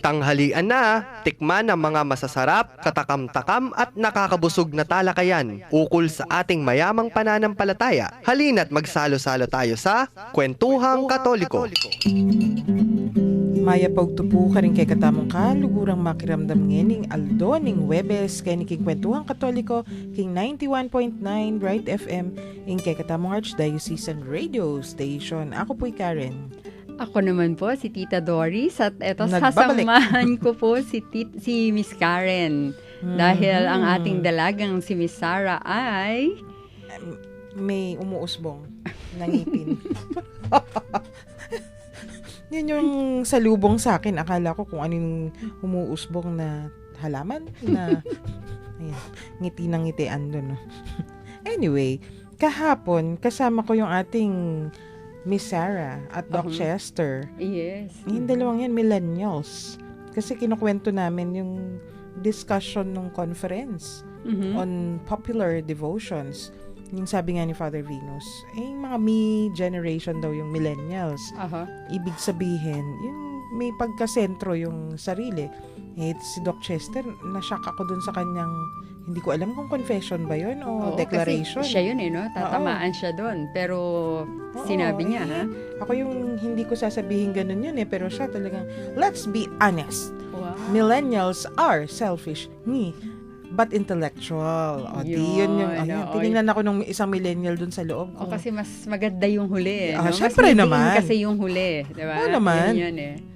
Tanghalian na, tikman ang mga masasarap, katakam-takam at nakakabusog na talakayan ukol sa ating mayamang pananampalataya. Halina't magsalo-salo tayo sa Kwentuhang Katoliko. Maya pagtupo ka rin kay katamong kalugurang makiramdam ngening Aldo ning Webes kay niking Kwentuhang Katoliko king 91.9 Bright FM ing kay katamong Archdiocesan Radio Station. Ako po'y Karen. Ako naman po si Tita Doris at eto Nagbabalik. sasamahan ko po si Miss Karen. Dahil ang ating dalagang si Miss Sarah ay May umuusbong ng ngipin. Yun yung salubong sa akin. Akala ko kung anong umuusbong na halaman na ayan, ngiti ng ngiti andun. No? Anyway, kahapon kasama ko yung ating Miss Sarah at Doc Chester. yes. Yung dalawang yan, millennials. Kasi kinukwento namin yung discussion ng conference on popular devotions. Yung sabi nga ni Father Venus, yung mga me generation daw yung millennials. Ibig sabihin, yung may pagkasentro yung sarili. Si Doc Chester, na-shock ako dun sa kanyang, hindi ko alam kung confession ba yun o declaration. Kasi siya yun no? Tatamaan siya dun. Pero sinabi niya, ha? Ako yung hindi ko sasabihin ganun yun pero siya talagang, let's be honest. Wow. Millennials are selfish. But intellectual. Yun yung, tinignan ako ng isang millennial dun sa loob ko. Kasi mas maganda yung huli. No? Syempre mas naman. Kasi yung huli. Diba? Oo naman. Yun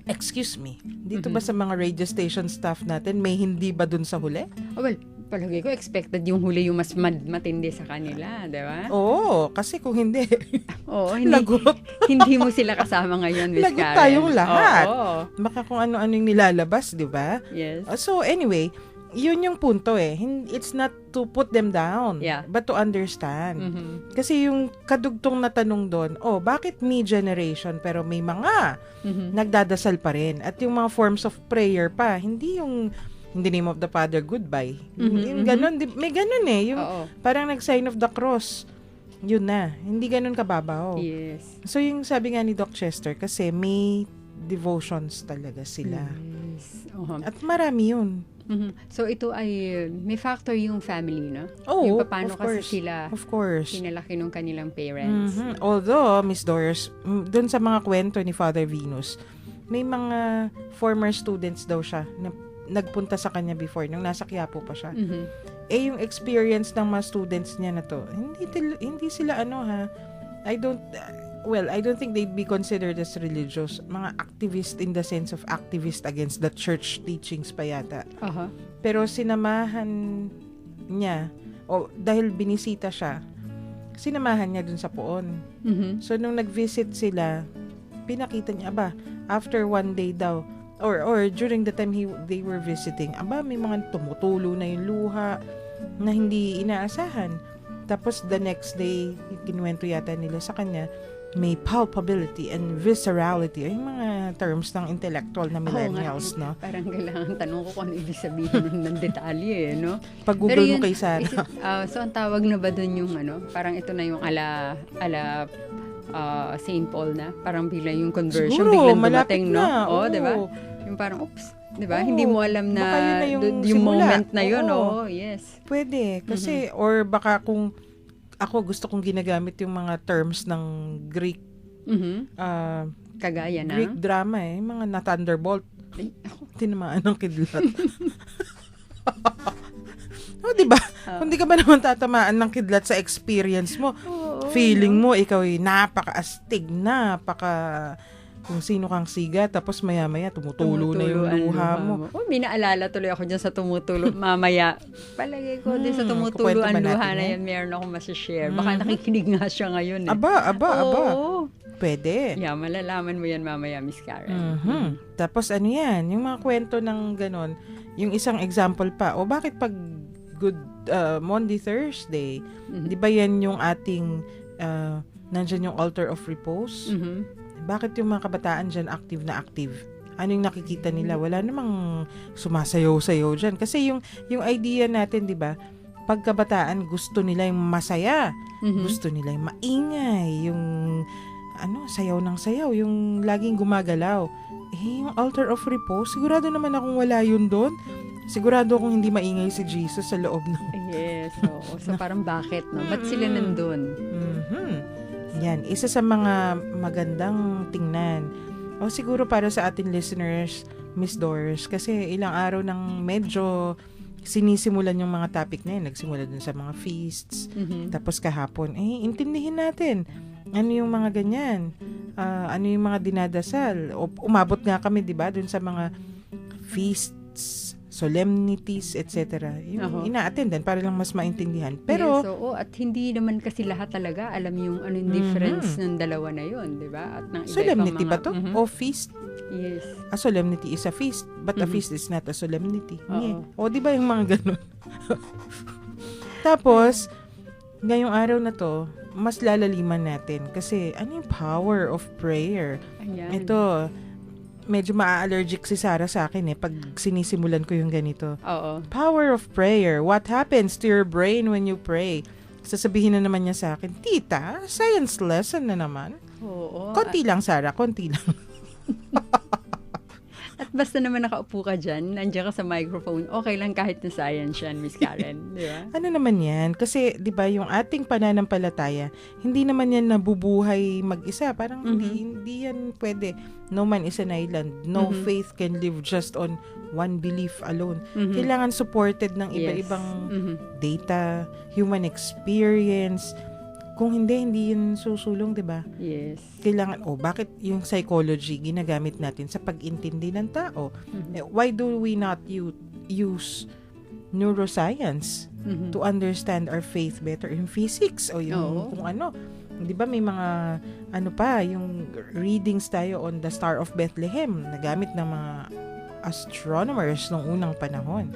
Excuse me, dito ba sa mga radio station staff natin, may hindi ba dun sa huli? Well, palagi ko expected yung huli yung mas matindi sa kanila, di ba? Oo, kasi kung hindi, Oo, hindi, lagot. hindi mo sila kasama ngayon, Miss Lagot Karen. tayong lahat. Oo. Baka kung ano-ano yung nilalabas, di ba? Yes. So anyway, yun yung punto It's not to put them down, but to understand. Kasi yung kadugtong na tanong doon, bakit me generation pero may mga nagdadasal pa rin? At yung mga forms of prayer pa, hindi yung in the name of the Father, goodbye. Yung ganun, may ganun yung parang nag-sign of the cross. Yun na, hindi ganun kababaw. Yes. So yung sabi nga ni Doc Chester, kasi may devotions talaga sila. Yes. At marami yun. So ito ay may factor yung family, no? Oh, yung paano of course. kasi sila pinalaki ng kanilang parents. Although, Miss Doris, dun sa mga kwento ni Father Venus, may mga former students daw siya na nagpunta sa kanya before, nung nasa Quiapo pa siya. Yung experience ng mga students niya na to, hindi sila I don't think they'd be considered as religious. Mga activist in the sense of activist against the church teachings pa yata. Pero sinamahan niya, dahil binisita siya, sinamahan niya dun sa Poon. So, nung nag-visit sila, pinakita niya, after one day daw, or during the time they were visiting, may mga tumutulo na yung luha na hindi inaasahan. Tapos, the next day, kinuwento yata nila sa kanya, may palpability and viscerality, yung mga terms ng intellectual na millennials, no? Parang kailangan tanong ko kung ano ibig sabihin ng detalye, no? Pag-google mo kay Sarah. So, ang tawag na ba dun yung, parang ito na yung ala St. Paul na? Parang bigla yung conversion, siguro, biglang dumating, no? Na, diba? Yung parang, diba? Hindi mo alam na yung simula. moment na yun, yes. Pwede. Kasi, or baka kung ako gusto kong ginagamit yung mga terms ng Greek kagaya na Greek drama mga na Thunderbolt. Tinamaan ng kidlat. Diba? Kung di ka ba naman tatamaan ng kidlat sa experience mo, feeling mo ikaw ay napaka-astig, kung sino kang siga, tapos maya-maya tumutulo na yung luha mo. May naalala tuloy ako dyan sa tumutulo. Mamaya, palagay ko din sa tumutulo ang luha na yan, meron akong masashare. Baka nakikinig nga siya ngayon. Aba. Pwede. Yeah, malalaman mo yan mamaya, Miss Karen. Tapos ano yan, yung mga kwento ng ganon, yung isang example pa, bakit pag Good Monday, Thursday, di ba yan yung ating, nandyan yung altar of repose? Bakit yung mga kabataan dyan active na active? Ano yung nakikita nila? Wala namang sumasayaw-sayaw dyan. Kasi yung idea natin, di ba? Pagkabataan, gusto nila yung masaya. Gusto nila yung maingay. Yung sayaw ng sayaw, yung laging gumagalaw. Yung altar of repose, sigurado naman akong wala yun doon. Sigurado akong hindi maingay si Jesus sa loob ng... Yes, oo. So parang bakit, no? Ba't sila nandun? Yan, isa sa mga magandang tingnan. O siguro para sa ating listeners, Miss Doris, kasi ilang araw nang medyo sinisimulan yung mga topic na yun. Nagsimula dun sa mga feasts. Tapos kahapon, intindihin natin. Ano yung mga ganyan? Ano yung mga dinadasal? O, umabot nga kami, di ba, dun sa mga feasts, solemnities, etc. Yung ina-attendan para lang mas maintindihan. Pero, yes, at hindi naman kasi lahat talaga alam yung anong difference ng dalawa na yun, di ba? At ng solemnity mga, ba to? O feast? Yes. A solemnity is a feast, but a feast is not a solemnity. O, di ba yung mga ganun? Tapos, ngayong araw na to, mas lalaliman natin. Kasi, ano yung power of prayer? Ayan. Ito, medyo maa-allergic si Sarah sa akin pag sinisimulan ko yung ganito. Oo. Power of prayer. What happens to your brain when you pray? Sasabihin na naman niya sa akin, Tita, science lesson na naman. Oo. Konti lang, Sarah. Konti lang. At basta naman nakaupo ka dyan, nandiyan ka sa microphone, okay lang kahit na science yan, Miss Karen. Di ba? Ano naman yan? Kasi, di ba, yung ating pananampalataya, hindi naman yan nabubuhay mag-isa. Parang hindi yan pwede. No man is an island. No faith can live just on one belief alone. Kailangan supported ng iba-ibang data, human experience. Kung hindi yun susulong, di ba? Yes. Kailangan, bakit yung psychology ginagamit natin sa pag-intindi ng tao? Why do we not use neuroscience to understand our faith better? Yung physics o yung kung ano. Di ba may mga, yung readings tayo on the Star of Bethlehem na gamit ng mga astronomers noong unang panahon.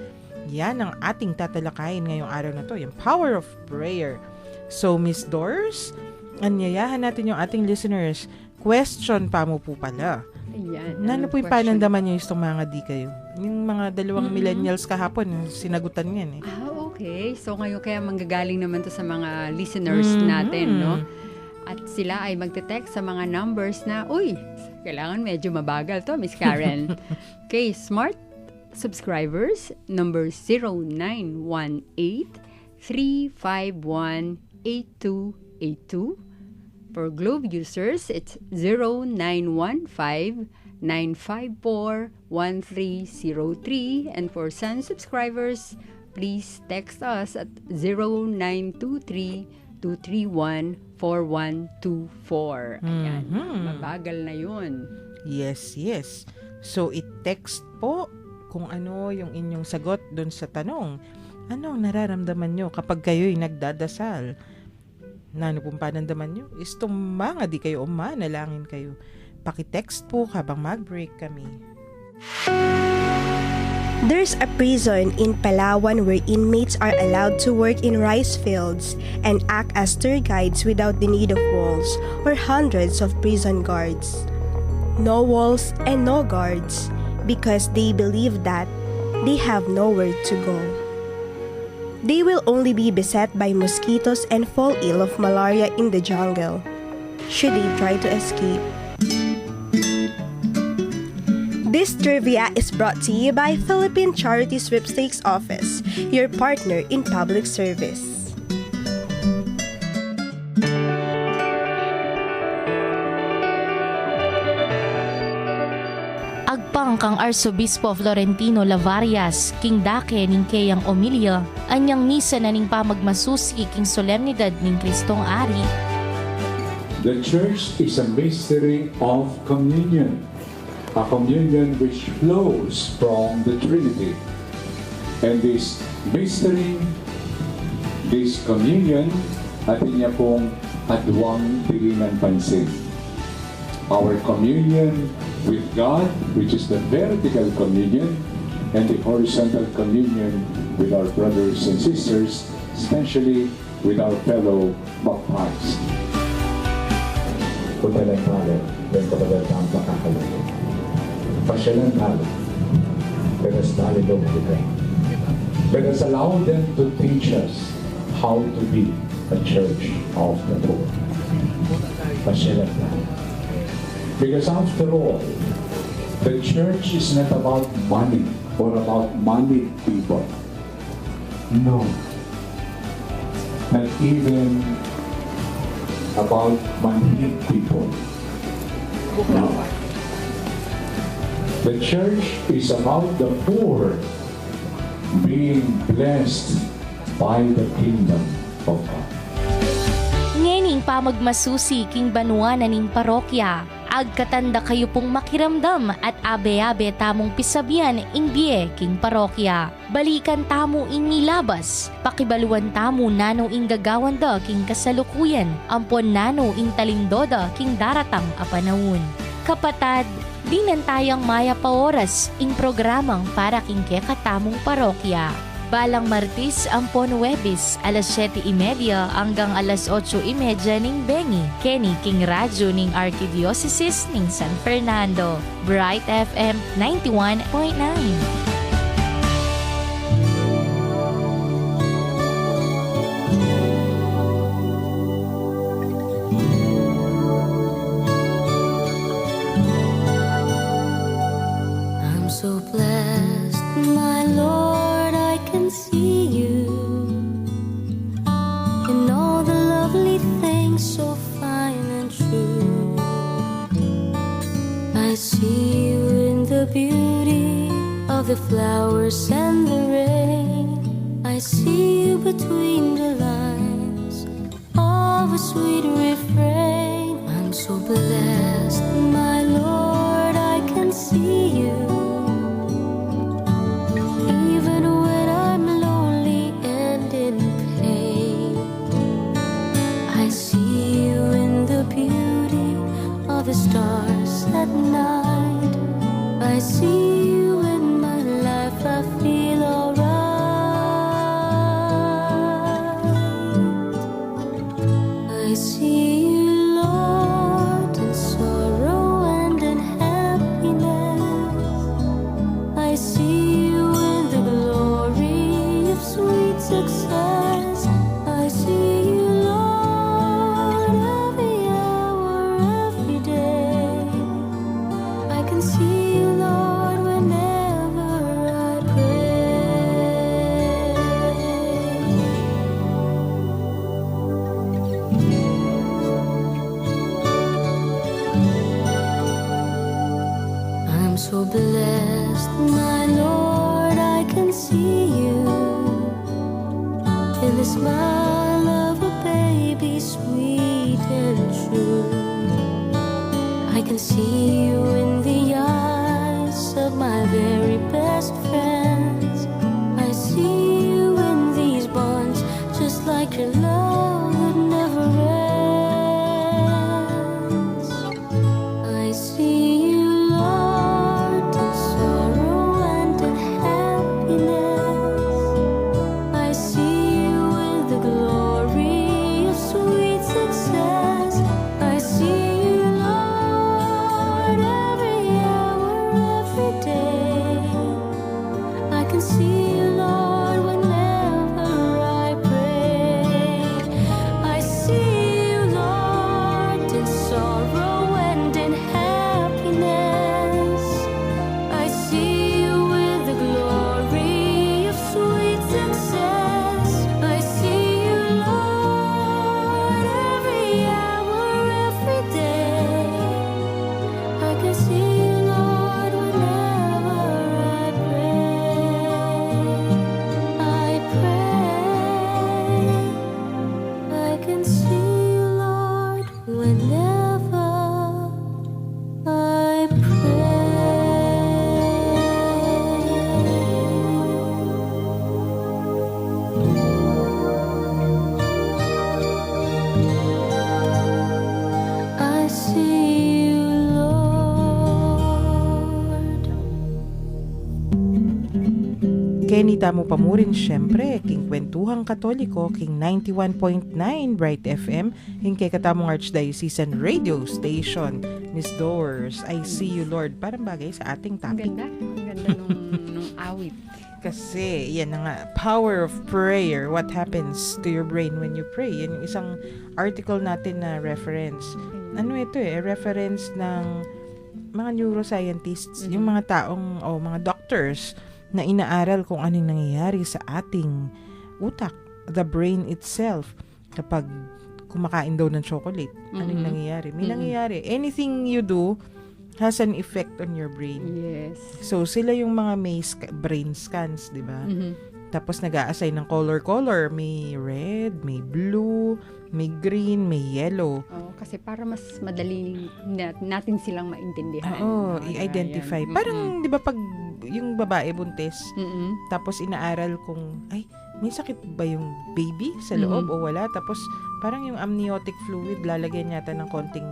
Yan ang ating tatalakayin ngayong araw na to, yung power of prayer. So, Miss Doris, anyayahan natin yung ating listeners. Question pa mo po pala. Ayan. Ano po yung panandaman nyo yung mga di kayo? Yung mga dalawang millennials kahapon, sinagutan yan Okay. So, ngayon kaya manggagaling naman to sa mga listeners natin, no? At sila ay magte-text sa mga numbers na, kailangan medyo mabagal to, Miss Karen. Okay, smart subscribers, number 0918-351-8282. For Globe users, it's 0915-954-1303. And for Sun subscribers, please text us at 0923-231-4124. Ayan, mabagal na yun. Yes. So, i-text po kung ano yung inyong sagot doon sa tanong. Ano nararamdaman nyo kapag kayo'y nagdadasal? Na ano pong panandaman nyo? Is tumanga di kayo o manalangin kayo? Paki-text po habang mag-break kami. There's a prison in Palawan where inmates are allowed to work in rice fields and act as tour guides without the need of walls or hundreds of prison guards. No walls and no guards because they believe that they have nowhere to go. They will only be beset by mosquitoes and fall ill of malaria in the jungle, should they try to escape. This trivia is brought to you by Philippine Charity Sweepstakes Office, your partner in public service. Agpang kang Arsobispo Florentino Lavarias, King Dake ning Keyang Omilia, anyang misa na ning pamagmasusi king solemnidad ning Kristong Ari. The Church is a mystery of communion, a communion which flows from the Trinity. And this mystery, this communion, atin niya pong adwang pilinan pansin. Our communion with God, which is the vertical communion, and the horizontal communion with our brothers and sisters, especially with our fellow baptized. Hotel and Father, when kapadatang makakalayo. Pasyalan natin, pero stalidog kita. Let us allow them to teach us how to be a church of the poor. pasyalan natin. Because after all, the church is not about money or about moneyed people. No. Not even about moneyed people. No. The church is about the poor being blessed by the kingdom of God. Ngening pamagmasusi king banwa na ning parokya, agkatanda kayo pong makiramdam at abe-abe tamong pisabihan ing biye king parokya. Balikan tamo ing nilabas, pakibaluan tamo nano ing gagawanda king kasalukuyan, ampon nano ing talindoda king daratang apanawon. Kapatad, dinan tayang maya pa oras ing programang para king kekatamong parokya. Balang Martis, ampon Webis, alas 7:30 hanggang alas 8:30 ning Bengi, Kenny King Radyo ning Archdiocese ning San Fernando. Bright FM 91.9. I'm so blessed, my Lord, I can see you in all the lovely things so fine and true. I see you in the beauty of the flowers and the rain. I see you between the lines of a sweet refrain. I'm so blessed, my Lord, I can see you. Even when I'm lonely and in pain, I see you in the beauty of the stars at night. I see you in my life, I feel alright. I see you, Lord, in sorrow and in happiness. I see you in the glory of sweet success. I see you, Lord, every hour, every day. I can see you, Lord, whenever I pray. I'm so blessed, my Lord, I can see you in the smile of a baby, sweet and true. I can see you in the eyes of my very best friends. I see you in these bonds, just like your love that never ends. I see you, Lord, in sorrow and in happiness. I see you in the glory of sweet success. I see you, Lord, every hour, every day. I can see you, Lord, whenever I pray. I see you, Lord, in sorrow and in happiness. I see you with the glory of sweet success. I see you, Lord, every hour, every day. I can see you, Lord, whenever I pray. I pray. I can see you, Lord, whenever I pray. I see you, Lord. Kenny tamo pa mo rin syempre, king Kwentuhang Katoliko, king 91.9 Bright FM, king kay katamong Archdiocesan Radio Station. Miss Doors, I see you, Lord. Parang bagay sa ating Ang topic. ganda. Ang ganda nung awit. Kasi, yan na nga, power of prayer. What happens to your brain when you pray? Yan yung isang article natin na reference. reference ng mga neuroscientists, yung mga taong mga doctors na inaaral kung anong nangyayari sa ating utak, the brain itself kapag kumakain daw ng chocolate. Anong nangyayari? May nangyayari. Anything you do has an effect on your brain. Yes. So sila yung mga may brain scans, 'di ba? Tapos nag-a-assign ng color. May red, may blue, may green, may yellow. Kasi para mas madali natin silang maintindihan. I-identify. Parang, di ba, pag yung babae buntis, tapos inaaral kung, may sakit ba yung baby sa loob o wala? Tapos, parang yung amniotic fluid, lalagyan yata ng konting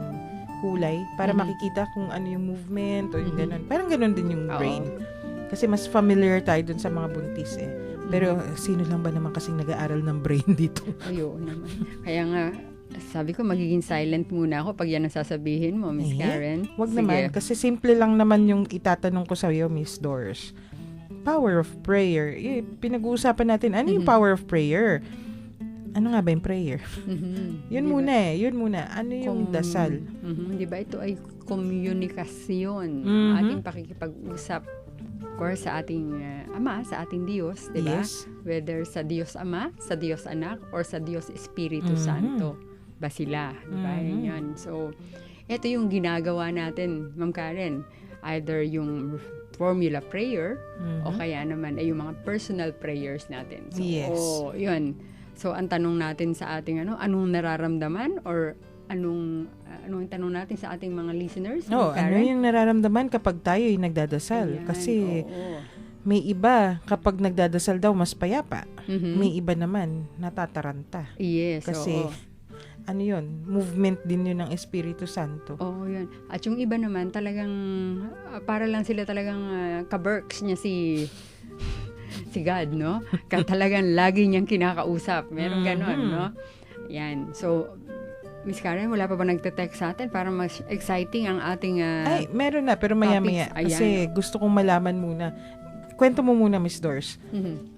kulay para makikita kung ano yung movement o yung ganun. Parang ganun din yung brain. Kasi mas familiar tayo dun sa mga buntis Pero sino lang ba naman kasing nag-aaral ng brain dito? Ayun naman. Kaya nga, sabi ko magiging silent muna ako pag yan ang sasabihin mo, Miss Karen. Wag Sige. naman. Kasi simple lang naman yung itatanong ko sa'yo, Miss Doors. Power of prayer. Pinag-uusapan natin, ano yung power of prayer? Ano nga ba yung prayer? Yun muna Yun muna. Ano yung dasal? Di ba ito ay komunikasyon. Ating pakikipag-usap sa ating Ama, sa ating Diyos, di ba? Yes. Whether sa Diyos Ama, sa Diyos Anak, or sa Diyos Espiritu Santo ba sila, di ba? Yan. So, ito yung ginagawa natin, Ma'am Karen. Either yung formula prayer, o kaya naman ay yung mga personal prayers natin. So, yes. Yun. So, ang tanong natin sa ating anong nararamdaman, or anong tanong natin sa ating mga listeners? Ano yung nararamdaman kapag tayo ay nagdadasal? Ayan, kasi may iba kapag nagdadasal daw mas payapa. May iba naman natataranta. Yes. Kasi ano yun? Movement din yun ng Espiritu Santo. Yun. At yung iba naman talagang para lang sila talagang ka-berks niya si God, no? Talagang lagi niyang kinakausap. Meron ganon, no? Yan. So, Miss Karen, wala pa ba nagte-text sa atin para mas exciting ang ating meron na, pero maya-maya. Kasi gusto kong malaman muna. Kwento mo muna, Miss Doors.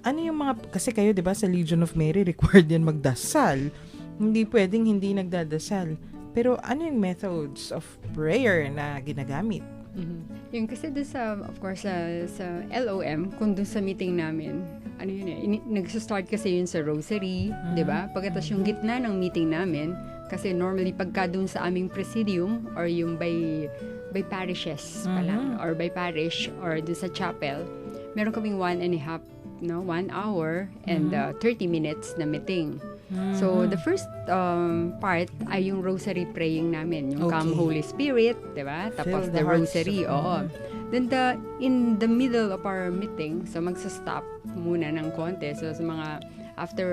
Ano yung kasi kayo, di ba, sa Legion of Mary, required yan magdasal. Hindi pwedeng hindi nagdadasal. Pero ano yung methods of prayer na ginagamit? Yung kasi doon of course, sa LOM, kung doon sa meeting namin, nag-start kasi yun sa rosary, di ba? Pagkatapos yung gitna ng meeting namin, kasi normally pagka dun sa aming presidium or yung by parishes pa lang, or by parish or dun sa chapel, meron kaming 1 hour and 30 minutes na meeting. So the first part ay yung rosary praying namin, yung Come Holy Spirit, diba? Tapos the rosary, Then in the middle of our meeting, so magsa-stop muna ng konti. So sa mga after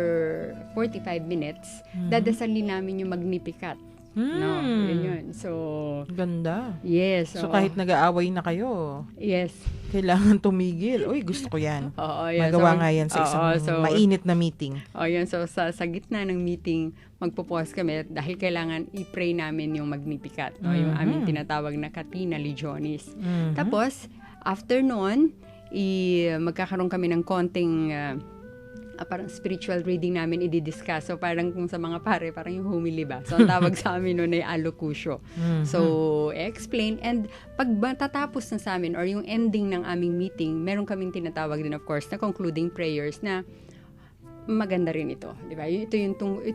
45 minutes, dadasalin namin yung Magnificat. No, yun. So, ganda. Yes. So, kahit nag-aaway na kayo, yes, kailangan tumigil. Uy, gusto ko yan. Yes. Magawa nga yan sa isang mainit na meeting. Yan. So, sa gitna ng meeting, magpo-pause kami dahil kailangan i-pray namin yung Magnificat. No? Yung aming tinatawag na Catena Legionis. Tapos, after noon, magkakaroon kami ng konting parang spiritual reading namin i-discuss. So, parang kung sa mga pare, parang yung homily ba? So, ang tawag sa amin noon ay alocution. So, explain. And pag matatapos na sa amin or yung ending ng aming meeting, meron kaming tinatawag din, of course, na concluding prayers na maganda rin ito. Di ba? Ito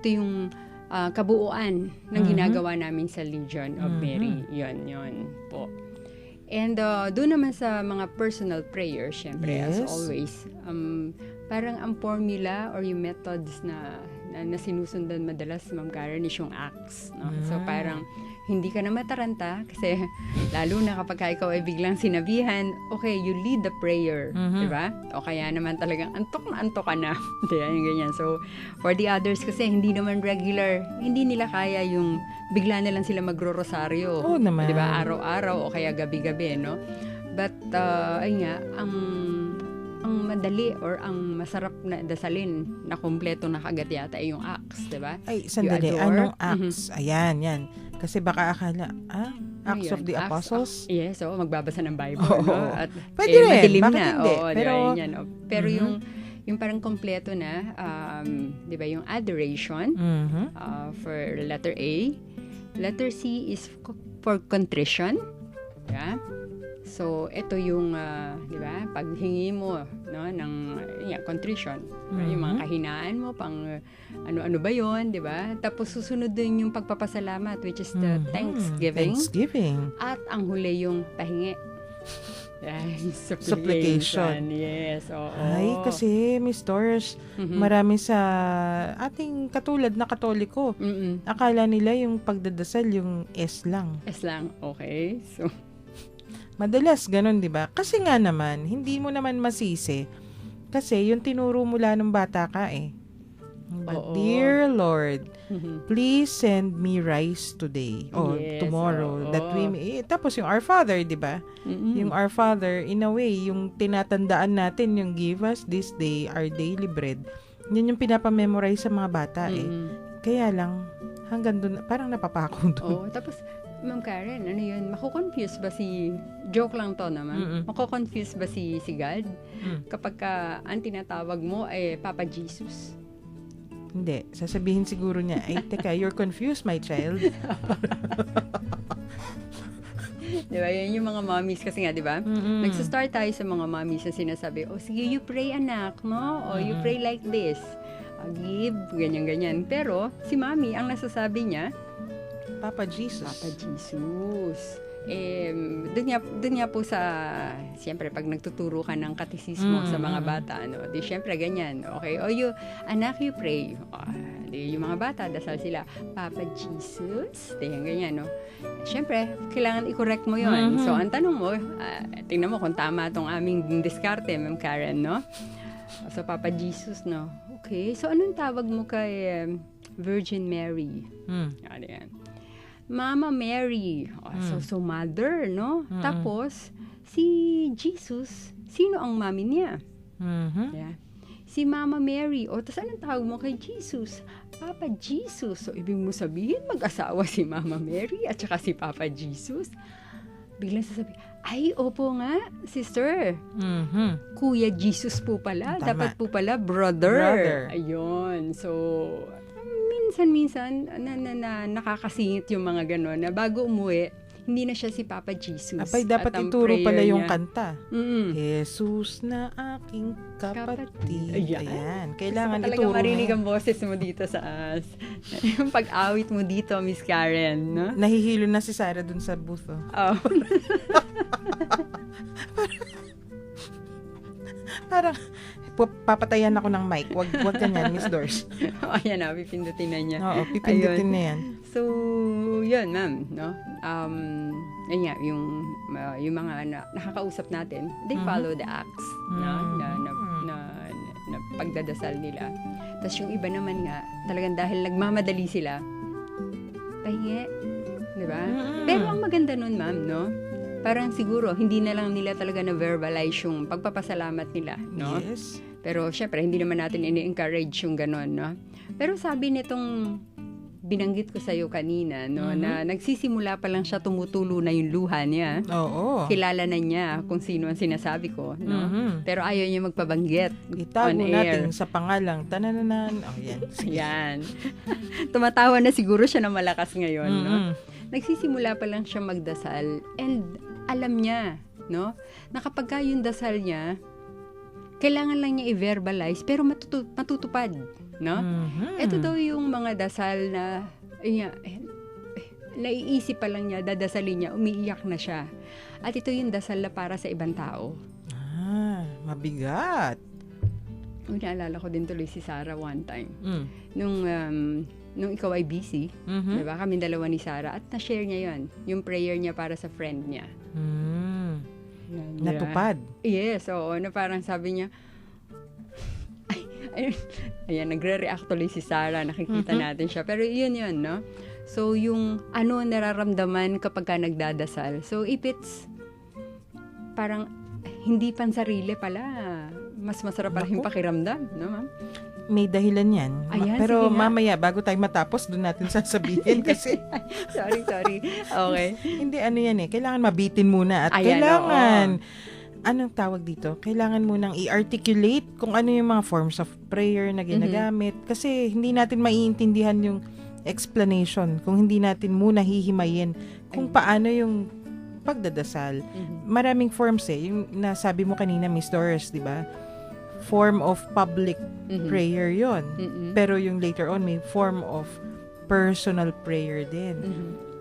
yung kabuuan ng ginagawa namin sa Legion of Mary. Yun po. And doon naman sa mga personal prayers, syempre, as always, parang ang formula or yung methods na sinusundan madalas, Ma'am Karen, is yung acts. No? So, parang hindi ka na mataranta kasi lalo na kapag ikaw ay biglang sinabihan, okay, you lead the prayer. Diba? O kaya naman talagang antok ka na. Diba? Yung ganyan. So, for the others kasi hindi naman regular, hindi nila kaya yung bigla na lang sila magro-rosaryo. Oo naman. Diba? Araw-araw o kaya gabi-gabi, no? But, ay nga, ang madali or ang masarap na dasalin na kompleto na kagat yata ay yung acts, diba? Ay, sandali. Anong acts? Ayan, yan. Kasi baka akala, Acts of the Apostles? Yes, magbabasa ng Bible. Oh, no? At, pwede rin, madilim bakit na. hindi? Pero, yan, pero yung parang kompleto na, di ba, yung adoration for letter A, Letter C is for contrition. Yeah. So, ito yung, di ba, paghingi mo, no, ng contrition. Yung mga kahinaan mo, pang ano-ano ba yon, di ba? Tapos, susunod din yung pagpapasalamat, which is the Thanksgiving. At ang huli yung pahingi. Supplication. Yes, oo. Ay, kasi, Miss Doris, marami sa ating katulad na Katoliko, akala nila yung pagdadasal yung S lang. S lang, okay. So, madalas ganun, 'di ba? Kasi nga naman, hindi mo naman masisi. Kasi yung tinuro mula nung bata ka eh. But dear Lord, please send me rice today or tomorrow that we may eat. Tapos yung Our Father, 'di ba? Yung Our Father, in a way, yung tinatandaan natin yung give us this day our daily bread. Yun yung pinapamemorize sa mga bata eh. Kaya lang hanggang doon parang napapako doon. Tapos Ma'am Karen, ano yun? Mako-confuse ba joke lang to naman, mako-confuse ba si God? Kapag ang tinatawag mo ay Papa Jesus? Hindi. Sasabihin siguro niya, ay, teka, you're confused, my child. Diba? Yan yung mga mommies kasi nga, diba? Nagsistart tayo sa mga mommies na sinasabi, sige, you pray anak, no? O you pray like this. Give, ganyan-ganyan. Pero, si mommy, ang nasasabi niya, Papa Jesus. Papa Jesus. Doon nga po sa, siyempre, pag nagtuturo ka ng katisismo sa mga bata, di siyempre ganyan. Okay, anak, you pray. Di yung mga bata, dasal sila, Papa Jesus. Di yan ganyan, no? Siyempre, kailangan i-correct mo yon. So, ang tanong mo, tingnan mo kung tama itong aming diskarte, Ma'am Karen, no? So, Papa Jesus, no? Okay, so anong tawag mo kay Virgin Mary? Yan. Mama Mary. So mother, no? Tapos, si Jesus, sino ang mami niya? Yeah. Si Mama Mary. Tapos anong tawag mo kay Jesus? Papa Jesus. So, ibig mo sabihin, mag-asawa si Mama Mary at saka si Papa Jesus? Biglang sasabihin, ay, opo nga, sister. Kuya Jesus po pala. Tama. Dapat po pala, brother. Ayun. So, minsan nakakasingit yung mga gano'n na bago umuwi, hindi na siya si Papa Jesus. Apay, dapat ituro pala yung kanta. Jesus na aking kapatid. Ayan. Kailangan so, ituro. Talaga marinig ang boses mo dito sa yung pag-awit mo dito, Miss Karen, no? Nahihilo na si Sarah dun sa booth. Parang papatayan ako ng mic. Wag ganyan, Miss Doris. Ayan na, pipindutin na niya. Oo, pipindutin na yan. So, yun, ma'am, no? Yun nga, yung mga nakakausap natin, they follow the acts, no? Na pagdadasal nila. Tapos yung iba naman nga, talagang dahil nagmamadali sila, pahingi, di ba? Pero ang maganda nun, ma'am, no? Parang siguro, hindi na lang nila talaga na-verbalize yung pagpapasalamat nila, no? Yes. Pero, syempre, hindi naman natin ini-encourage yung gano'n, no? Pero sabi nitong binanggit ko sa'yo kanina, no, na nagsisimula pa lang siya, tumutulo na yung luha niya. Oo. Kilala na niya kung sino ang sinasabi ko, no? Pero ayaw niya magpabanggit Itago on air. natin sa pangalang tanananan. Yan. Yan. Tumatawa na siguro siya na malakas ngayon, no? Nagsisimula pa lang siya magdasal and alam niya, no, na kapag yung dasal niya, kailangan lang niya i-verbalize pero matutupad, no? Ito daw yung mga dasal na naiisip pa lang niya, dadasalin niya, umiiyak na siya. At ito yung dasal na para sa ibang tao. Mabigat. Naalala ko din tuloy si Sarah one time. Nung ikaw ay busy, diba? Kami dalawa ni Sarah at na-share niya yung prayer niya para sa friend niya. Natupad. Yes, oo. Na parang sabi niya, ayan, nagre-react tuloy si Sarah, nakikita natin siya. Pero yun, no? So, yung nararamdaman kapag ka nagdadasal. So, if it's parang hindi pansarili pala, mas masarap pala yung pakiramdam, no, ma'am? May dahilan yan. Ayan, pero mamaya, bago tayo matapos, doon natin sasabihin kasi. Sorry. Okay. Hindi, yan eh. Kailangan mabitin muna at kailangan, anong tawag dito? Kailangan munang i-articulate kung ano yung mga forms of prayer na ginagamit. Kasi hindi natin maiintindihan yung explanation, kung hindi natin muna hihimayin kung paano yung pagdadasal. Maraming forms yung nasabi mo kanina, Miss Doris, di ba? Form of public prayer yon. Pero yung later on, may form of personal prayer din.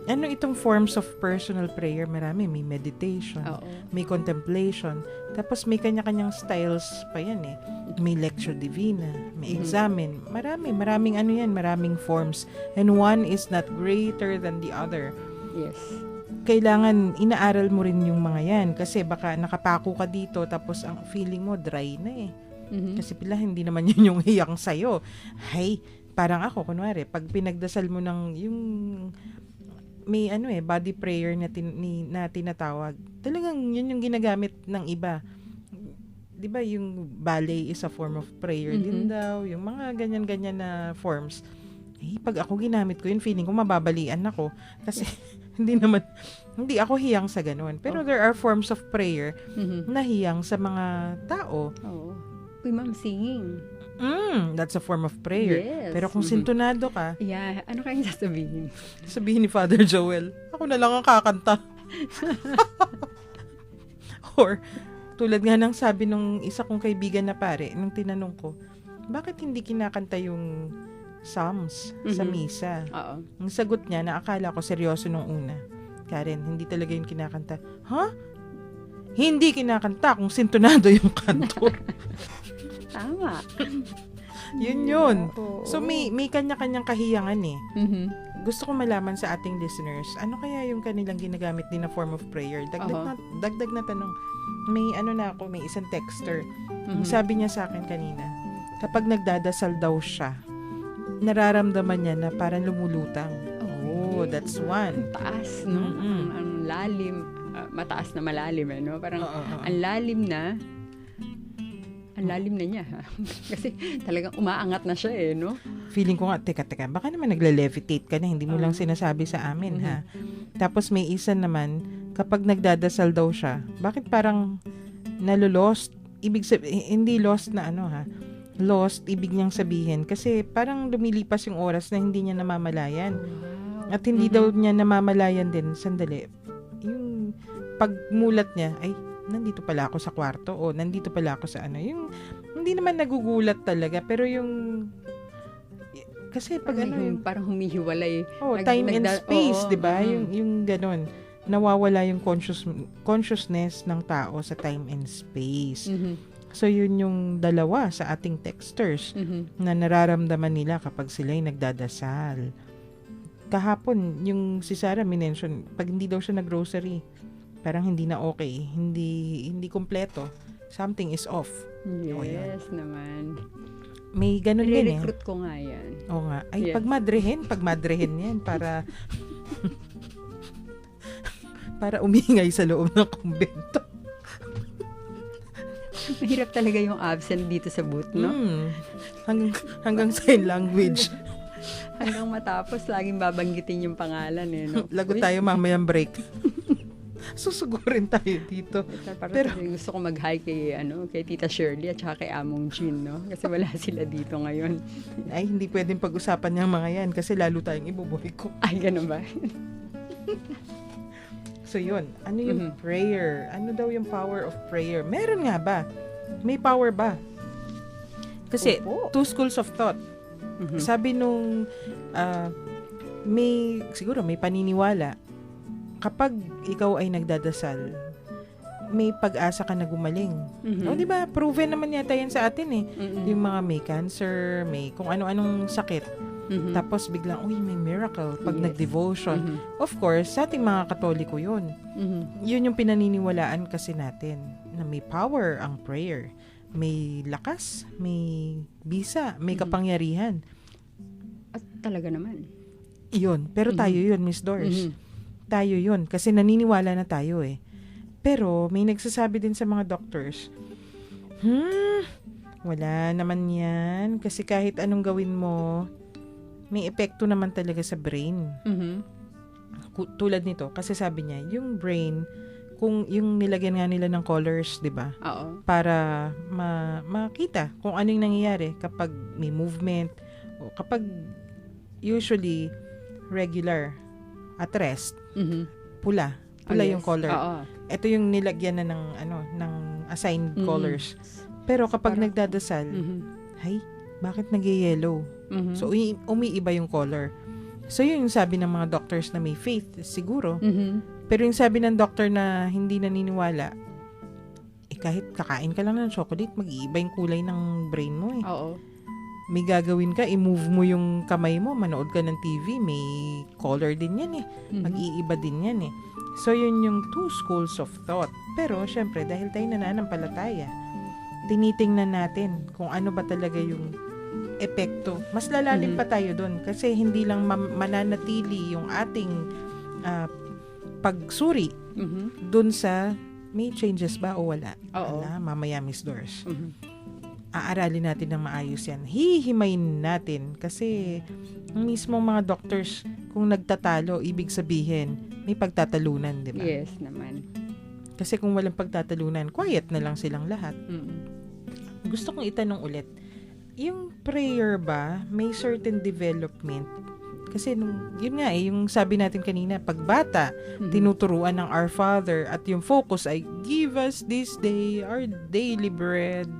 Ano itong forms of personal prayer? Marami. May meditation, may contemplation, tapos may kanya-kanyang styles pa yan eh. May lectio divina, may examine. Maraming forms. And one is not greater than the other. Yes. Kailangan inaaral mo rin yung mga yan kasi baka nakapako ka dito tapos ang feeling mo dry na eh. Kasi pila hindi naman yun yung hiyang sa'yo. Hay, parang ako kunwari, pag pinagdasal mo ng yung may body prayer na tinatawag, talagang yun yung ginagamit ng iba. 'Di ba yung ballet is a form of prayer din daw, yung mga ganyan-ganyan na forms. Pag ako ginamit ko yun, feeling ko mababalian ako kasi hindi ako hiyang sa ganun. Pero there are forms of prayer na hiyang sa mga tao. Uy, ma'am, singing. That's a form of prayer. Yes. Pero kung sintonado ka, Yeah, ano kayang sasabihin? sabihin ni Father Joel, ako na lang ang kakanta. Or, tulad nga ng sabi nung isa kong kaibigan na pare, nung tinanong ko, bakit hindi kinakanta yung Psalms sa misa? Oo. Ang sagot niya, na akala ko seryoso nung una, Karen, hindi talaga yung kinakanta. Hindi kinakanta kung sintonado yung kanto. Tama. Yun. So, may kanya-kanyang kahiyangan eh. Gusto ko malaman sa ating listeners, ano kaya yung kanilang ginagamit din na form of prayer? Dagdag na tanong. May may isang texter. Sabi niya sa akin kanina, kapag nagdadasal daw siya, nararamdaman niya na parang lumulutang. That's one. Taas, no? Ang lalim. Mataas na malalim, no? Parang ang lalim na niya. Kasi talagang umaangat na siya, no? Feeling ko nga, teka, baka naman nagle-levitate ka na, hindi mo lang sinasabi sa amin, ha? Tapos may isa naman, kapag nagdadasal daw siya, bakit parang nalo-lost? Ibig sabihin, hindi lost na lost, ibig niyang sabihin. Kasi parang lumilipas yung oras na hindi niya namamalayan. At hindi daw niya namamalayan din, sandali, yung pagmulat niya, ay, nandito pala ako sa kwarto, o nandito pala ako sa yung, hindi naman nagugulat talaga, pero yung, kasi pag yung, parang humihiwalay. Time and space, di ba? Yung ganon, nawawala yung consciousness ng tao sa time and space. So, yun yung dalawa sa ating texters na nararamdaman nila kapag sila'y nagdadasal. Kahapon, yung si Sarah minention, pag hindi daw siya nag-grocery, parang hindi na okay, hindi kompleto. Something is off. Yes, naman. May ganun din eh. I-recruit ko nga yan. Oo nga. Ay, pagmadrehin yan para para umingay sa loob ng kumbento. Mahirap talaga yung absent dito sa booth, no? Hanggang sign language. Hanggang matapos, laging babanggitin yung pangalan, no? Lago tayo mamayang break. Susugurin tayo dito. Pero gusto ko mag-hi kay Tita Shirley at saka kay Among Jean, no? Kasi wala sila dito ngayon. Ay, hindi pwedeng pag-usapan yung mga yan kasi lalo tayong ibubuhay ko. Ay, ganun ba? So, yun. Ano yung prayer? Ano daw yung power of prayer? Meron nga ba? May power ba? Kasi, two schools of thought. Sabi nung siguro may paniniwala, kapag ikaw ay nagdadasal, may pag-asa ka na gumaling. O, di ba? Proven naman yata yan sa atin eh. Yung mga may cancer, may kung ano-anong sakit. Tapos biglang, may miracle pag nag-devotion. Of course, sa ating mga Katoliko yun. Yun yung pinaniniwalaan kasi natin, na may power ang prayer. May lakas, may bisa, may kapangyarihan. At talaga naman. Yun. Pero tayo yun, Miss Doris. Tayo yun. Kasi naniniwala na tayo eh. Pero may nagsasabi din sa mga doctors, wala naman yan. Kasi kahit anong gawin mo, may epekto naman talaga sa brain. Tulad nito, kasi sabi niya, yung brain, kung yung nilagyan nga nila ng colors, di ba? Oo. Para makita kung ano yung nangyayari kapag may movement, o kapag usually regular at rest. Pula yung color. Oo. Ito yung nilagyan na ng assigned colors. Pero kapag nagdadasal, ay, bakit nag-yellow? So, umiiba yung color. So, yun yung sabi ng mga doctors na may faith, siguro. Pero yung sabi ng doctor na hindi naniniwala, kahit kakain ka lang ng chocolate, mag-iiba yung kulay ng brain mo eh. Oo. May gagawin ka, i-move mo yung kamay mo, manood ka ng TV, may color din yan eh. Mag-iiba din yan eh. So, yun yung two schools of thought. Pero, syempre, dahil tayo nananampalataya, tinitingnan natin kung ano ba talaga yung epekto. Mas lalalim pa tayo doon kasi hindi lang mananatili yung ating pagsuri doon sa may changes ba o wala. Oo. Mamaya, Miss Doris. Aaralin natin ng maayos yan. Hihimayin natin kasi mismo mga doctors, kung nagtatalo, ibig sabihin, may pagtatalunan, di ba? Yes naman. Kasi kung walang pagtatalunan, quiet na lang silang lahat. Gusto kong itanong ulit, yung prayer ba, may certain development? Kasi yun nga yung sabi natin kanina, pagbata, tinuturuan ng Our Father at yung focus ay, give us this day our daily bread.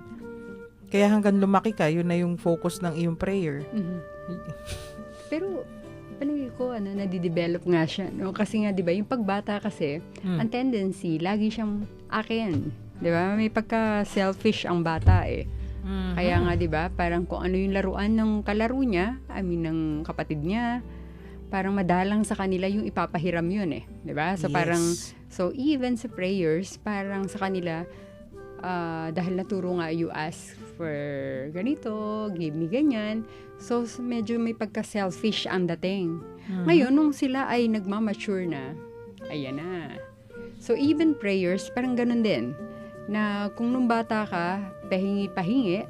Kaya hanggang lumaki ka, yun na yung focus ng iyong prayer. Pero, palagi ko, nadidevelop nga siya. No? Kasi nga, di ba, yung pagbata kasi, ang tendency, lagi siyang akin. Di ba? May pagka-selfish ang bata eh. Kaya nga, di ba, parang kung ano yung laruan ng kalaro niya, ng kapatid niya, parang madalang sa kanila yung ipapahiram yun eh. Di ba? So, parang, so even sa prayers, parang sa kanila, dahil naturo nga you ask for ganito, give me ganyan. So, medyo may pagka-selfish ang dating. Ngayon, nung sila ay nagmamature na, ayan na. So, even prayers, parang ganun din. Na kung nung bata ka, pahingi-pahingi,